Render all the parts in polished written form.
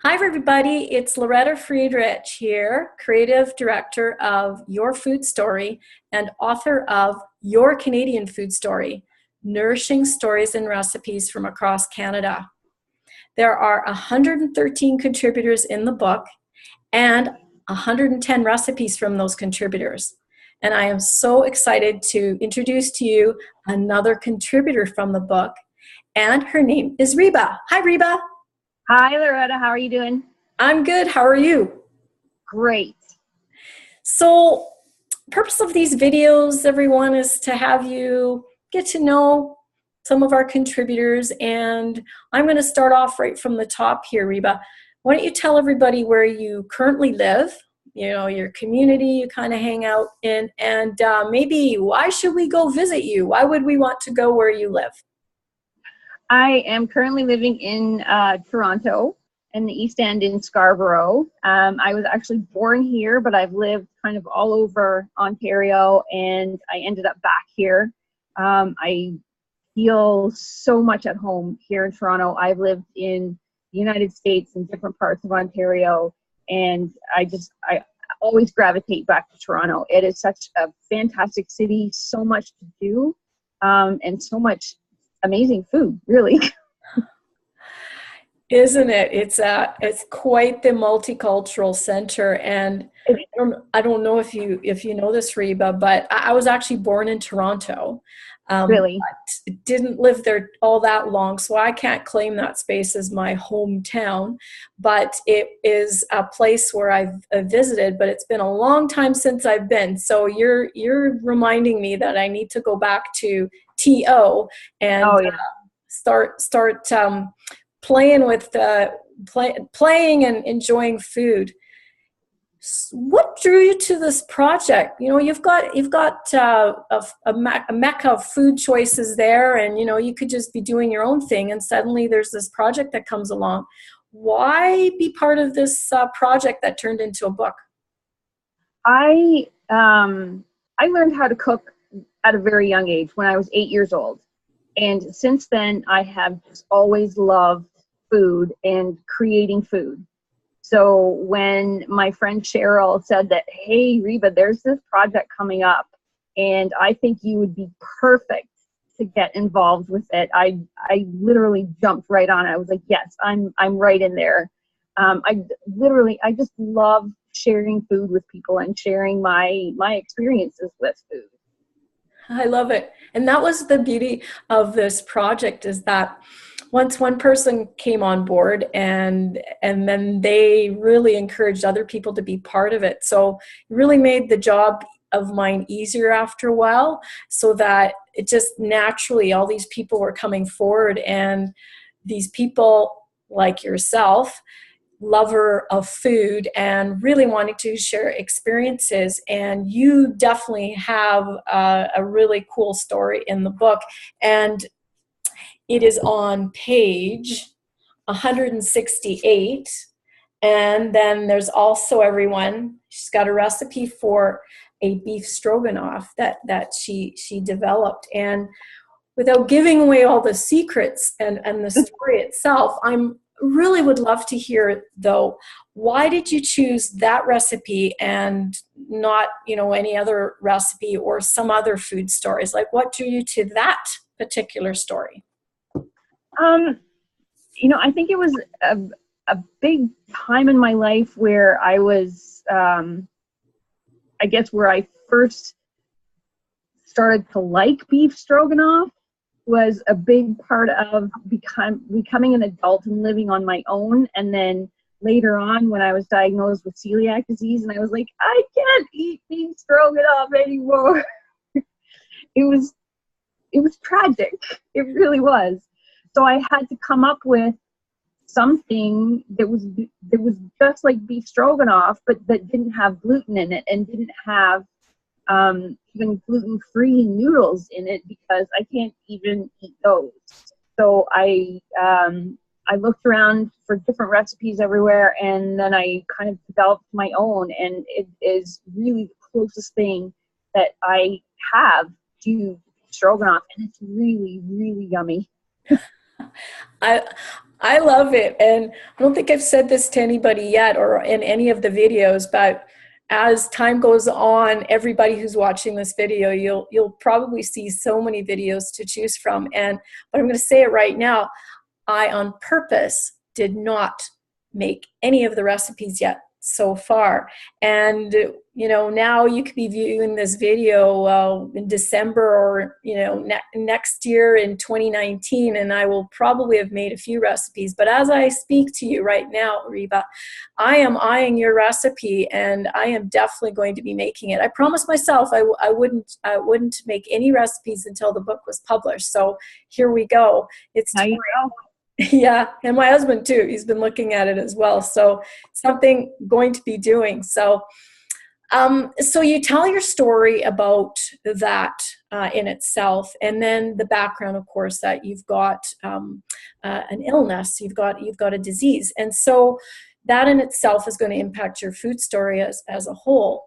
Hi, everybody. It's Loretta Friedrich here, creative director of Your Food Story and author of Your Canadian Food Story, Nourishing Stories and Recipes from Across Canada. There are 113 contributors in the book and 110 recipes from those contributors. And I am so excited to introduce to you another contributor from the book, and her name is Reba. Hi, Reba. Hi, Loretta. How are you doing? I'm good. How are you? Great. So, purpose of these videos, everyone, is to have you get to know some of our contributors. And I'm going to start off right from the top here, Reba. Why don't you tell everybody where you currently live, your community you kind of hang out in, and maybe why should we go visit you? Why would we want to go where you live? I am currently living in Toronto, in the East End in Scarborough. I was actually born here, but I've lived kind of all over Ontario, and I ended up back here. I feel so much at home here in Toronto. I've lived in the United States in different parts of Ontario, and I always gravitate back to Toronto. It is such a fantastic city, so much to do, and so much amazing food, really. Isn't it? It's quite the multicultural center, and I don't know if you know this, Reba, but I was actually born in Toronto. Really? But didn't live there all that long, so I can't claim that space as my hometown. But it is a place where I've visited, but it's been a long time since I've been. So you're reminding me that I need to go back to TO and start playing with playing and enjoying food. What drew you to this project? You've got a mecca of food choices there, and you could just be doing your own thing, and suddenly there's this project that comes along. Why be part of this project that turned into a book? I learned how to cook at a very young age when I was 8 years old. And since then, I have just always loved food and creating food. So when my friend Cheryl said that, hey, Reba, there's this project coming up, and I think you would be perfect to get involved with it, I literally jumped right on it. I was like, yes, I'm right in there. I just love sharing food with people and sharing my experiences with food. I love it. And that was the beauty of this project, is that once one person came on board, and then they really encouraged other people to be part of it. So it really made the job of mine easier after a while, so that it just naturally, all these people were coming forward, and these people like yourself, lover of food and really wanting to share experiences. And you definitely have a really cool story in the book. And it is on page 168. And then there's also, everyone, she's got a recipe for a beef stroganoff that she developed. And without giving away all the secrets and the story itself, I'm really would love to hear, though, why did you choose that recipe and not, any other recipe or some other food stories? Like, what drew you to that particular story? I think it was a big time in my life where I was, I guess, where I first started to like beef stroganoff was a big part of becoming an adult and living on my own. And then later on, when I was diagnosed with celiac disease, and I was like, I can't eat beef stroganoff anymore. It was tragic. It really was. So I had to come up with something that was just like beef stroganoff, but that didn't have gluten in it and didn't have even gluten-free noodles in it, because I can't even eat those. So I looked around for different recipes everywhere, and then I kind of developed my own, and it is really the closest thing that I have to stroganoff, and it's really, really yummy. I love it. And I don't think I've said this to anybody yet or in any of the videos, but as time goes on, everybody who's watching this video, you'll probably see so many videos to choose from. And but I'm going to say it right now, I on purpose did not make any of the recipes yet so far. And now you could be viewing this video in December or next year in 2019, and I will probably have made a few recipes. But as I speak to you right now, Reba, I am eyeing your recipe, and I am definitely going to be making it. I promised myself I wouldn't make any recipes until the book was published. So here we go. It's Now time. you know. Yeah, and my husband too. He's been looking at it as well. So something going to be doing. So, so you tell your story about that in itself, and then the background, of course, that you've got an illness, you've got a disease, and so that in itself is going to impact your food story as a whole.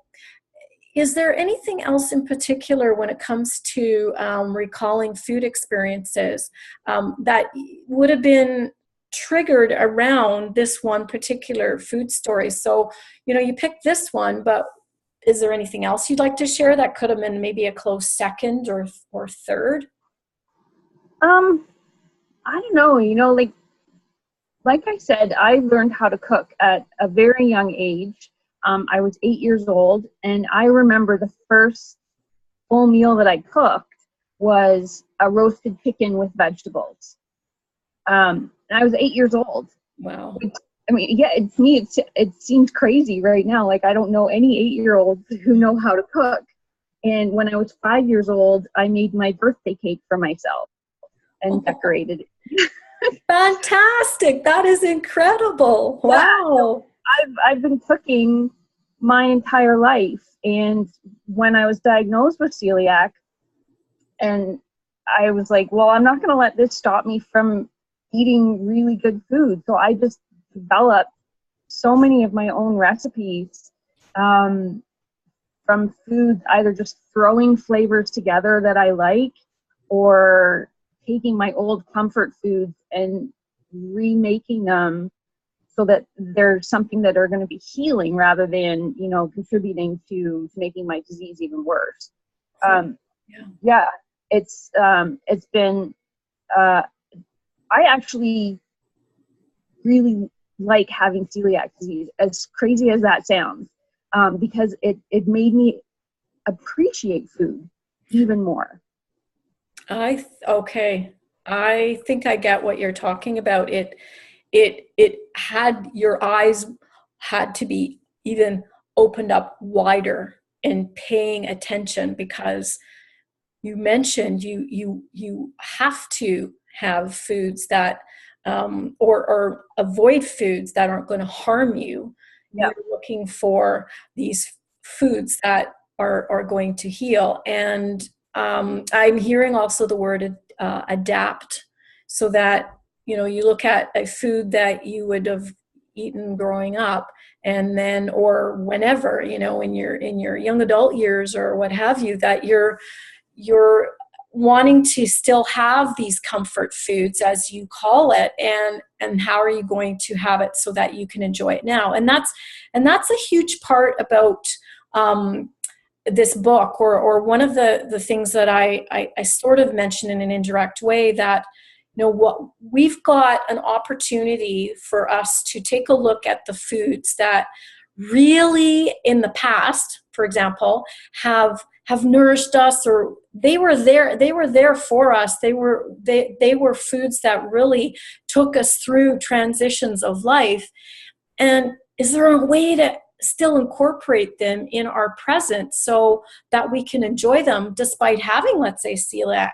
Is there anything else in particular when it comes to recalling food experiences that would have been triggered around this one particular food story? So, you picked this one, but is there anything else you'd like to share that could have been maybe a close second or third? I don't know, like I said, I learned how to cook at a very young age. I was 8 years old, and I remember the first full meal that I cooked was a roasted chicken with vegetables. And I was 8 years old. Wow. Yeah, it seems crazy right now. Like, I don't know any 8-year-olds who know how to cook. And when I was 5 years old, I made my birthday cake for myself and decorated it. Fantastic. That is incredible. Wow. I've been cooking my entire life, and when I was diagnosed with celiac, and I was like, well, I'm not going to let this stop me from eating really good food. So I just developed so many of my own recipes from foods, either just throwing flavors together that I like, or taking my old comfort foods and remaking them so that they're something that are going to be healing rather than, contributing to making my disease even worse. Yeah, it's been, I actually really like having celiac disease, as crazy as that sounds, because it made me appreciate food even more. Okay. I think I get what you're talking about. It had, your eyes had to be even opened up wider and paying attention, because you mentioned you have to have foods that or avoid foods that aren't going to harm you. Yeah. You're looking for these foods that are going to heal. And I'm hearing also the word adapt, so that you look at a food that you would have eaten growing up, and then, or whenever, in your young adult years or what have you, that you're wanting to still have these comfort foods, as you call it, and how are you going to have it so that you can enjoy it now? And that's a huge part about this book, or one of the things that I sort of mentioned in an indirect way, that what we've got an opportunity for us to take a look at the foods that really in the past, for example, have nourished us, or they were there for us. They were foods that really took us through transitions of life. And is there a way to still incorporate them in our present so that we can enjoy them despite having, let's say, celiac,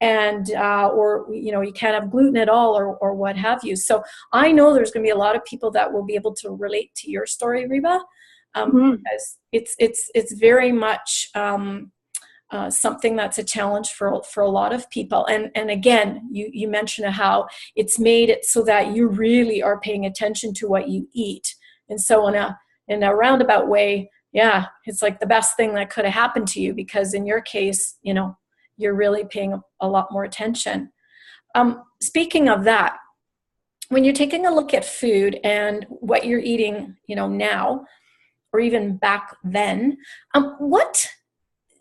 and or you can't have gluten at all, or what have you? So I know there's going to be a lot of people that will be able to relate to your story, Reba, because it's very much something that's a challenge for a lot of people. And again, you mentioned how it's made it so that you really are paying attention to what you eat, and so in a roundabout way, yeah, it's like the best thing that could have happened to you, because in your case, you're really paying a lot more attention. Speaking of that, when you're taking a look at food and what you're eating, now, or even back then, what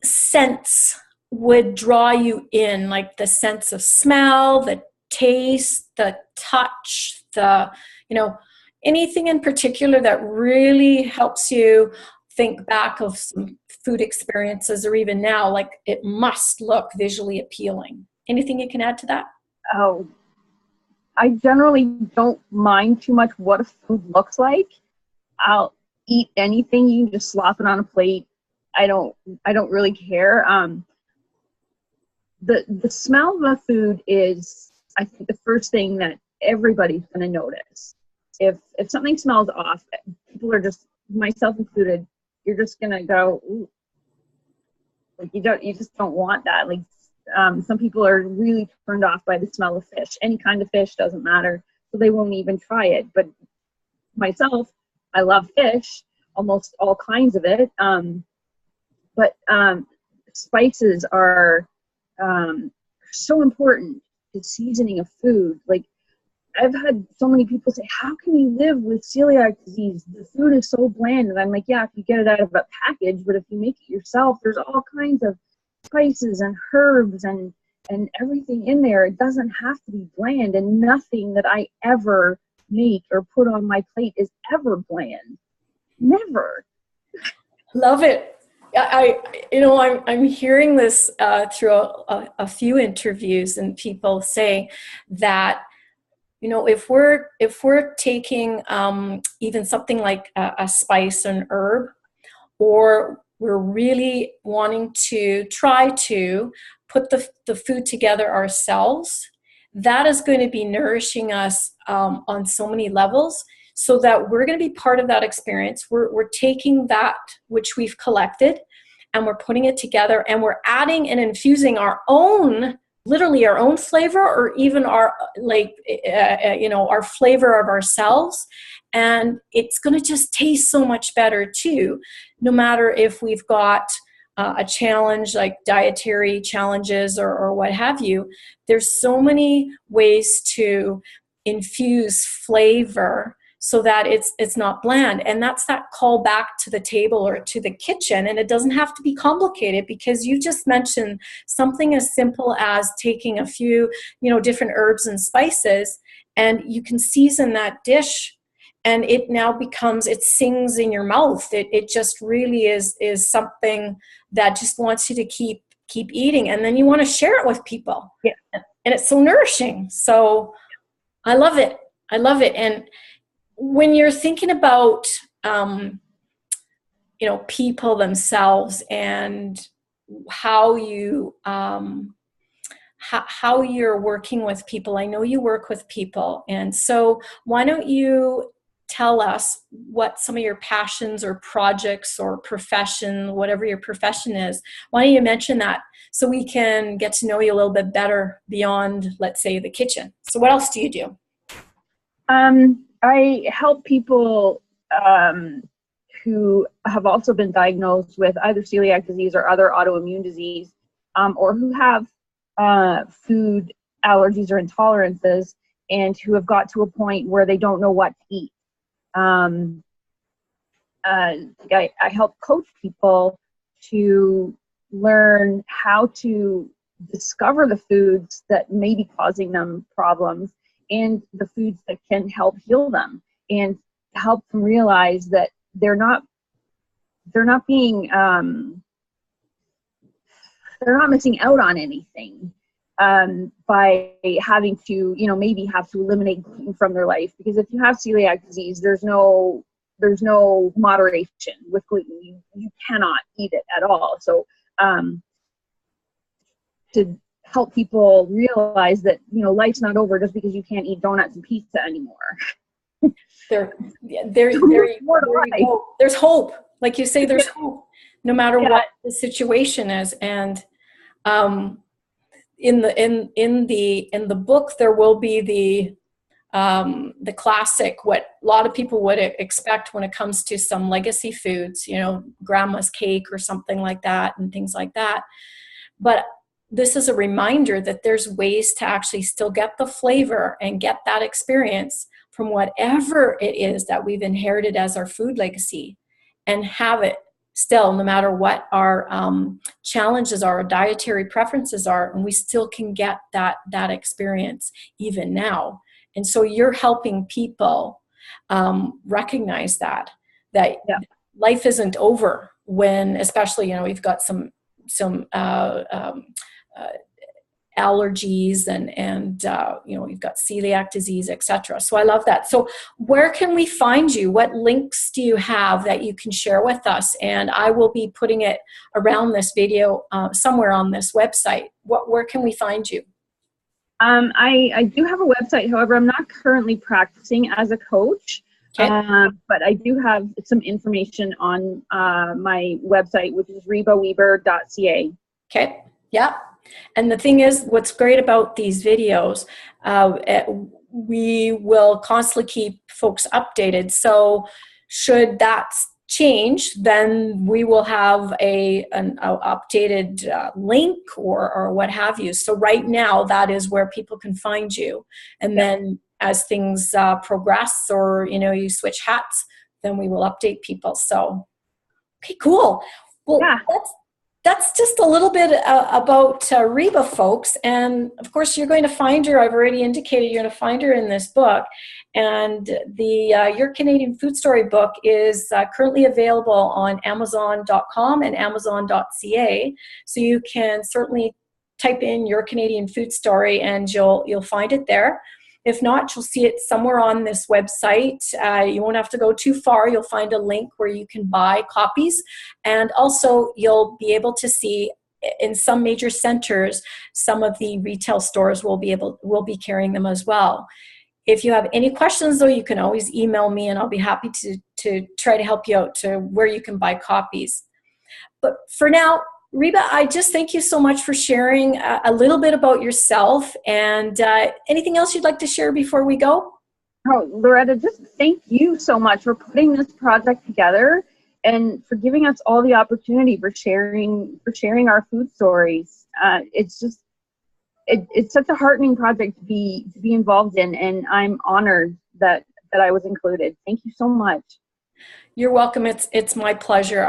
sense would draw you in, like the sense of smell, the taste, the touch, anything in particular that really helps you think back of some food experiences, or even now, like it must look visually appealing? Anything you can add to that? Oh, I generally don't mind too much what a food looks like. I'll eat anything. You can just slop it on a plate. I don't really care. The smell of the food is, I think, the first thing that everybody's going to notice. If something smells off, people are just, myself included, you're just going to go, ooh. Like you just don't want that. Like some people are really turned off by the smell of fish. Any kind of fish, doesn't matter, so they won't even try it. But myself, I love fish, almost all kinds of it. But spices are so important to seasoning of food. Like, I've had so many people say, how can you live with celiac disease? The food is so bland. And I'm like, yeah, if you get it out of a package, but if you make it yourself, there's all kinds of spices and herbs and everything in there. It doesn't have to be bland, and nothing that I ever make or put on my plate is ever bland. Never. Love it. I'm hearing this through a few interviews, and people say that, if we're taking even something like a spice, an herb, or we're really wanting to try to put the food together ourselves, that is going to be nourishing us on so many levels, so that we're going to be part of that experience. We're taking that which we've collected, and we're putting it together, and we're adding and infusing our own, literally our own flavor, or even our our flavor of ourselves. And it's going to just taste so much better too, no matter if we've got a challenge like dietary challenges or what have you. There's so many ways to infuse flavor so that it's not bland. And that's that call back to the table or to the kitchen. And it doesn't have to be complicated, because you just mentioned something as simple as taking a few, different herbs and spices, and you can season that dish, and it now becomes, it sings in your mouth. It just really is something that just wants you to keep eating. And then you want to share it with people. Yeah. And it's so nourishing. So I love it. And when you're thinking about, people themselves and how you, how you're working with people, I know you work with people. And so why don't you tell us what some of your passions or projects or profession, whatever your profession is, why don't you mention that so we can get to know you a little bit better beyond, let's say, the kitchen. So what else do you do? I help people who have also been diagnosed with either celiac disease or other autoimmune disease, or who have food allergies or intolerances, and who have got to a point where they don't know what to eat. I help coach people to learn how to discover the foods that may be causing them problems, and the foods that can help heal them, and help them realize that they're not being they're not missing out on anything by having to, maybe have to eliminate gluten from their life. Because if you have celiac disease, there's no moderation with gluten. You cannot eat it at all. So to help people realize that, life's not over just because you can't eat donuts and pizza anymore. There you go. There's hope. Like you say, there's hope, no matter what the situation is. And in the book, there will be the classic, what a lot of people would expect when it comes to some legacy foods, grandma's cake or something like that, and things like that. But this is a reminder that there's ways to actually still get the flavor and get that experience from whatever it is that we've inherited as our food legacy, and have it still, no matter what our challenges are, our dietary preferences are, and we still can get that experience even now. And so you're helping people recognize that Yeah. life isn't over when, especially, we've got some allergies and you've got celiac disease, etc. So I love that. So where can we find you? What links do you have that you can share with us? And I will be putting it around this video somewhere on this website. Where can we find you? I do have a website. However, I'm not currently practicing as a coach. Okay. But I do have some information on my website, which is rebaweber.ca. Okay. Yeah. And the thing is, what's great about these videos, we will constantly keep folks updated. So should that change, then we will have an updated link or what have you. So right now, that is where people can find you. And then as things progress, or you switch hats, then we will update people. So, okay, cool. Well, that's just a little bit about Reba, folks. And of course, you're going to find her. I've already indicated you're going to find her in this book. And the Your Canadian Food Story book is currently available on Amazon.com and Amazon.ca. So you can certainly type in Your Canadian Food Story and you'll find it there. If not, you'll see it somewhere on this website. You won't have to go too far. You'll find a link where you can buy copies. And also, you'll be able to see in some major centers, some of the retail stores will be carrying them as well. If you have any questions, though, you can always email me, and I'll be happy to try to help you out to where you can buy copies. But for now, Reba, I just thank you so much for sharing a little bit about yourself, and anything else you'd like to share before we go? Oh, Loretta, just thank you so much for putting this project together and for giving us all the opportunity for sharing our food stories. It's such a heartening project to be involved in, and I'm honored that I was included. Thank you so much. You're welcome. It's my pleasure.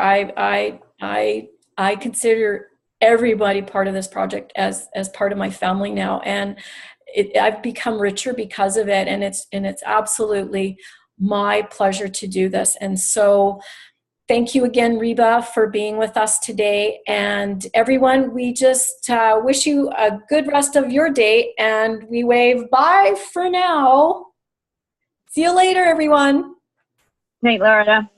I consider everybody part of this project as part of my family now, and I've become richer because of it. And it's absolutely my pleasure to do this. And so, thank you again, Reba, for being with us today. And everyone, we just wish you a good rest of your day, and we wave bye for now. See you later, everyone. Night, Loretta.